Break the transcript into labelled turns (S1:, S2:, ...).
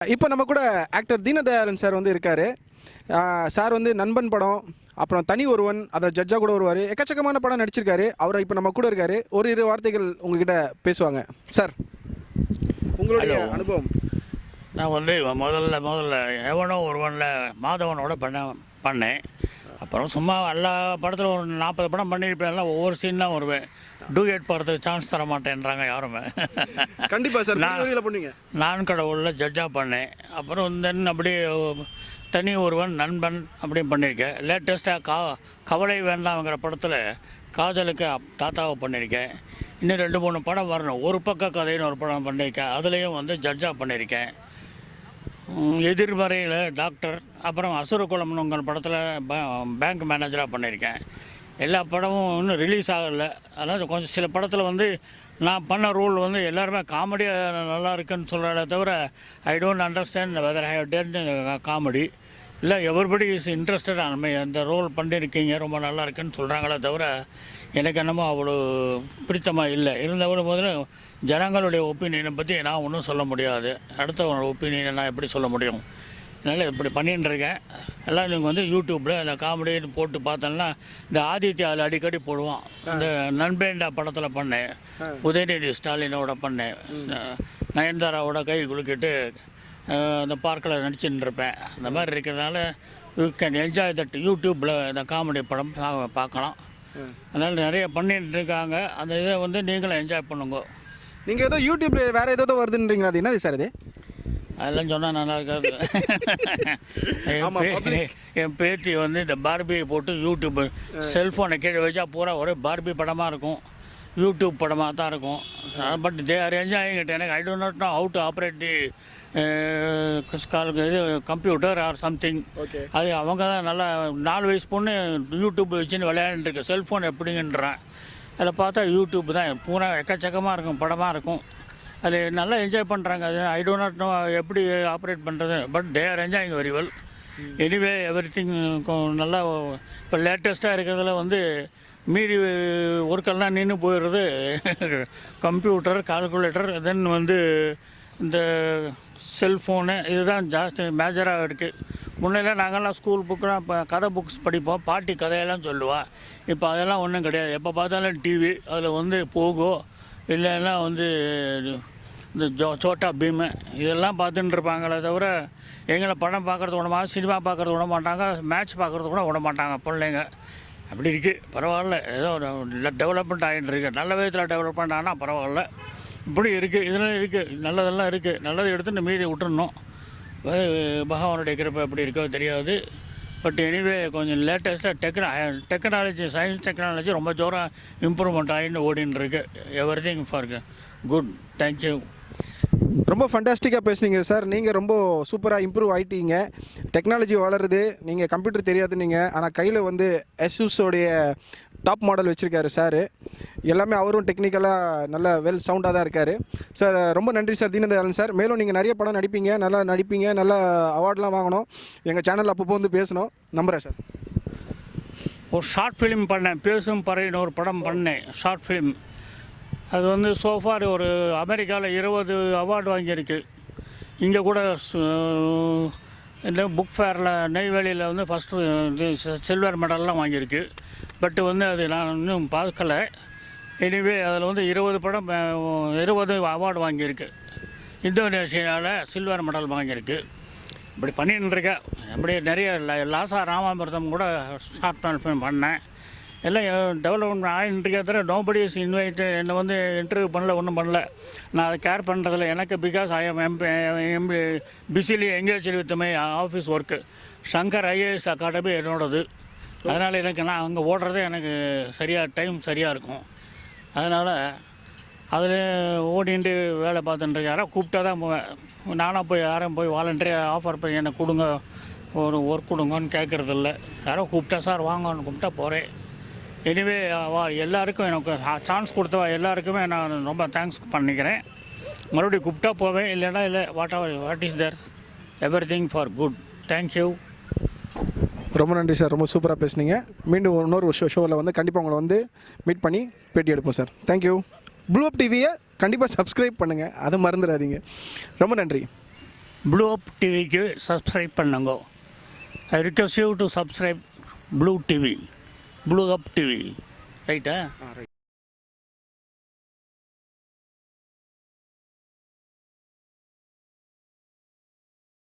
S1: இப்போ நம்ம கூட ஆக்டர் தீனதயாளன் சார் வந்து இருக்காரு. சார் வந்து நண்பன் படம், அப்புறம் தனி ஒருவன், அதில் ஜட்ஜாக கூட வருவார். எக்கச்சக்கமான படம் நடிச்சிருக்காரு. அவர் இப்போ நம்ம கூட இருக்காரு. ஒரு இரு வார்த்தைகள் உங்ககிட்ட பேசுவாங்க. சார், உங்களுடைய அனுபவம்.
S2: நான் வந்து முதல்ல எவனோ ஒருவனில் மாதவனோட பண்ணேன். அப்புறம் சும்மா எல்லா படத்தில் ஒரு 40 படம் பண்ணியிருப்பேன். ஒவ்வொரு சீன் தான் வருவேன். டூயட் போகிறதுக்கு சான்ஸ் தர மாட்டேன்றாங்க யாருமே.
S1: கண்டிப்பாக சார்.
S2: நான் கடவுளில் ஜட்ஜாக பண்ணேன். அப்புறம் தென் அப்படியே தனி ஒருவன், நண்பன் அப்படியும் பண்ணியிருக்கேன். லேட்டஸ்ட்டாக கவலை வேண்டாம்ங்கிற படத்தில் காஜலுக்கு தாத்தாவை பண்ணியிருக்கேன். இன்னும் 2-3 படம் வரணும். ஒரு பக்க கதைன்னு ஒரு படம் பண்ணியிருக்கேன். அதுலேயும் வந்து ஜட்ஜாக பண்ணியிருக்கேன். எதிர்மறையில் டாக்டர், அப்புறம் அசுரகுலம்னு உங்கள் படத்தில் பேங்க் மேனேஜராக பண்ணியிருக்கேன். எல்லா படமும் இன்னும் ரிலீஸ் ஆகலை. அதனால் கொஞ்சம் சில படத்தில் வந்து நான் பண்ண ரோல் வந்து எல்லாருமே காமெடியாக நல்லா இருக்குன்னு சொல்கிறத தவிர I don't understand whether I have done comedy. இல்லை, எவரிபடி இஸ் இன்ட்ரெஸ்டட் ஆனமே அந்த ரோல் பண்ணியிருக்கீங்க, ரொம்ப நல்லா இருக்குன்னு சொல்கிறாங்களே தவிர எனக்கு என்னமோ அவ்வளோ பிடித்தமாக இல்லை. இருந்தவரை முதல்ல ஜனங்களுடைய ஒப்பீனியனை பற்றி நான் ஒன்றும் சொல்ல முடியாது. அடுத்தவங்களோட ஒப்பீனியனை நான் எப்படி சொல்ல முடியும்? அதனால் இப்படி பண்ணின்னு இருக்கேன். எல்லாம் நீங்கள் வந்து யூடியூப்பில் இந்த காமெடின்னு போட்டு பார்த்தோன்னா இந்த ஆதித்யாவில் அடிக்கடி போடுவான். இந்த நண்பேண்டா படத்தில் பண்ணேன், உதயநிதி ஸ்டாலினோட பண்ணேன், நயன்தாராவோட கை குலுக்கிட்டு அந்த பார்க்கில் நடிச்சுன்னு இருப்பேன். அந்த மாதிரி இருக்கிறதுனால யூ கேன் என்ஜாய் தட். யூடியூப்பில் இந்த காமெடி படம் பார்க்கலாம். அதனால் நிறைய பண்ணிட்டு இருக்காங்க. அந்த இதை வந்து நீங்களும் என்ஜாய் பண்ணுங்க.
S1: நீங்கள் ஏதோ யூடியூப்பில் வேறு ஏதோ வருதுன்றீங்களா? அது என்னது சார் இது?
S2: அதெல்லாம் சொன்னால் நல்லா இருக்காது. என் பேத்தி வந்து இந்த பார்பியை போட்டு யூடியூப் செல்ஃபோனை கீழே வச்சா பூரா ஒரே பார்பி படமாக இருக்கும், யூடியூப் படமாக தான் இருக்கும். But they are enjoying it. எனக்கு I don't not know how to operate the இது கம்ப்யூட்டர் ஆர் சம்திங். அது அவங்க தான் நல்லா 4 வயசு பொண்ணு யூடியூப் வச்சுன்னு விளையாண்டுருக்கு. செல்ஃபோன் எப்படிங்கன்றான். அதில் பார்த்தா யூடியூப் தான் பூரா எக்கச்சக்கமாக இருக்கும், படமாக இருக்கும். அது நல்லா என்ஜாய் பண்ணுறாங்க. அது ஐ டோன்ட் நாட் நோ எப்படி ஆப்ரேட் பண்ணுறது. But they are enjoying very well. Anyway every thing நல்லா. இப்போ லேட்டஸ்ட்டாக இருக்கிறதுல வந்து மீறி ஒர்க்கெல்லாம் நின்று போயிடுறது கம்ப்யூட்டர், கால்குலேட்டர், தென் வந்து இந்த செல்ஃபோனு, இதுதான் ஜாஸ்தி மேஜராக இருக்குது. முன்னெல்லாம் நாங்கள்லாம் ஸ்கூல் புக்கெலாம் இப்போ கதை புக்ஸ் படிப்போம், பாட்டி கதையெல்லாம் சொல்லுவாள். இப்போ அதெல்லாம் ஒன்றும் கிடையாது. எப்போ பார்த்தாலும் டிவி, அதில் வந்து போகோ இல்லைன்னா வந்து இந்த சோட்டா பீமு இதெல்லாம் பார்த்துட்டு இருப்பாங்களே தவிர எங்களை படம் பார்க்குறது விட மாட்டாங்க, சினிமா பார்க்குறது விட மாட்டாங்க, மேட்ச் பார்க்குறது கூட விட மாட்டாங்க பிள்ளைங்க. அப்படி இருக்குது. பரவாயில்ல, ஏதோ டெவலப்மெண்ட் ஆகிட்டு இருக்குது. நல்ல விதத்தில் டெவலப்மெண்ட் ஆனால் பரவாயில்ல. இப்படி இருக்குது, இதெல்லாம் இருக்குது, நல்லதெல்லாம் இருக்குது. நல்லதை எடுத்து மீதி விட்டுறணும். பகவானுடைய கிருப்பை எப்படி இருக்கோ தெரியாது. பட் எனிவே கொஞ்சம் லேட்டஸ்ட்டாக டெக்னாலஜி, சயின்ஸ் டெக்னாலஜி ரொம்ப ஜோராக இம்ப்ரூவ்மெண்ட் ஆகிட்டு ஓடின்னு இருக்கு. Every thing for good. Thank you.
S1: ரொம்ப ஃபண்டாஸ்டிக்காக பேசுனீங்க சார். நீங்கள் ரொம்ப சூப்பராக இம்ப்ரூவ் ஆகிட்டீங்க. டெக்னாலஜி வளருது. நீங்கள் கம்ப்யூட்டர் தெரியாது நீங்கள், ஆனால் கையில் வந்து எஸ்யூஸோடைய டாப் மாடல் வச்சுருக்காரு சார். எல்லாமே அவரும் டெக்னிக்கலாக நல்ல வெல் சவுண்டாக தான் இருக்கார் சார். ரொம்ப நன்றி சார் தீனதயாளன் சார். மேலும் நீங்கள் நிறைய படம் நடிப்பீங்க, நல்லா அவார்ட்லாம் வாங்கணும். எங்கள் சேனலில் அப்பப்போ வந்து பேசணும் நம்புகிறேன் சார்.
S2: ஒரு ஷார்ட் ஃபிலிம் பண்ணேன், பேசும் பறையின்னு ஒரு படம் பண்ணேன், ஷார்ட் ஃபிலிம். அது வந்து சோஃபார் ஒரு அமெரிக்காவில் 20 அவார்டு வாங்கியிருக்கு. இங்கே கூட இந்த புக் ஃபேரில் நெய்வேலியில் வந்து ஃபஸ்ட்டு சில்வர் மெடல்லாம் வாங்கியிருக்கு. பட்டு வந்து அது நான் இன்னும் பார்க்கல. எனிவே அதில் வந்து 20 அவார்டு வாங்கியிருக்கு. இந்தோனேஷியாவில் சில்வர் மெடல் வாங்கியிருக்கு. இப்படி பண்ணின்னு இருக்கேன். அப்படியே நிறைய லாசா ராமாமிர்தம் கூட ஷார்ட் ஃபிலிம் பண்ணேன். எல்லாம் டெவலப்மெண்ட் ஆகிட்டு தவிர நோபடி இஸ் இன்வைட்டு. என்னை வந்து இன்டர்வியூ பண்ணல, ஒன்றும் பண்ணல. நான் அதை கேர் பண்ணுறதில்ல. எனக்கு because I am busily engage with my office work. Shankar IAS academy என்னோடது. அதனால் எனக்கு நான் அங்கே ஓடுறதே எனக்கு டைம் சரியாக இருக்கும். அதனால் அதில் ஓடிட்டு வேலை பார்த்துட்டு யாராவது கூப்பிட்டா தான் போவேன். நானாக போய் யாரும் போய் வாலண்டரியாக ஆஃபர் பண்ணி எனக்கு கொடுங்க, ஒரு ஒர்க் கொடுங்கன்னு கேட்குறதில்ல. யாரோ கூப்பிட்டா சார் வாங்கன்னு கூப்பிட்டா போகிறேன். எனிவே எல்லாருக்கும் எனக்கு சான்ஸ் கொடுத்தவா எல்லாருக்குமே நான் ரொம்ப தேங்க்ஸ் பண்ணிக்கிறேன். மறுபடியும் கூப்பிட்டா போவேன், இல்லைன்னா இல்லை. What is there everything for good. Thank you.
S1: ரொம்ப நன்றி சார். ரொம்ப சூப்பராக பேசுனீங்க. மீண்டும் இன்னொரு ஷோவில் வந்து கண்டிப்பாக உங்களை வந்து மீட் பண்ணி பேட்டி எடுப்போம் சார். தேங்க்யூ. ப்ளூ அப் டிவியை கண்டிப்பாக சப்ஸ்கிரைப் பண்ணுங்கள், அதை மறந்துடாதீங்க. ரொம்ப நன்றி.
S2: ப்ளூ அப் டிவிக்கு சப்ஸ்கிரைப் பண்ணுங்க. I request you to subscribe blue TV, blue up TV. ரைட்டா?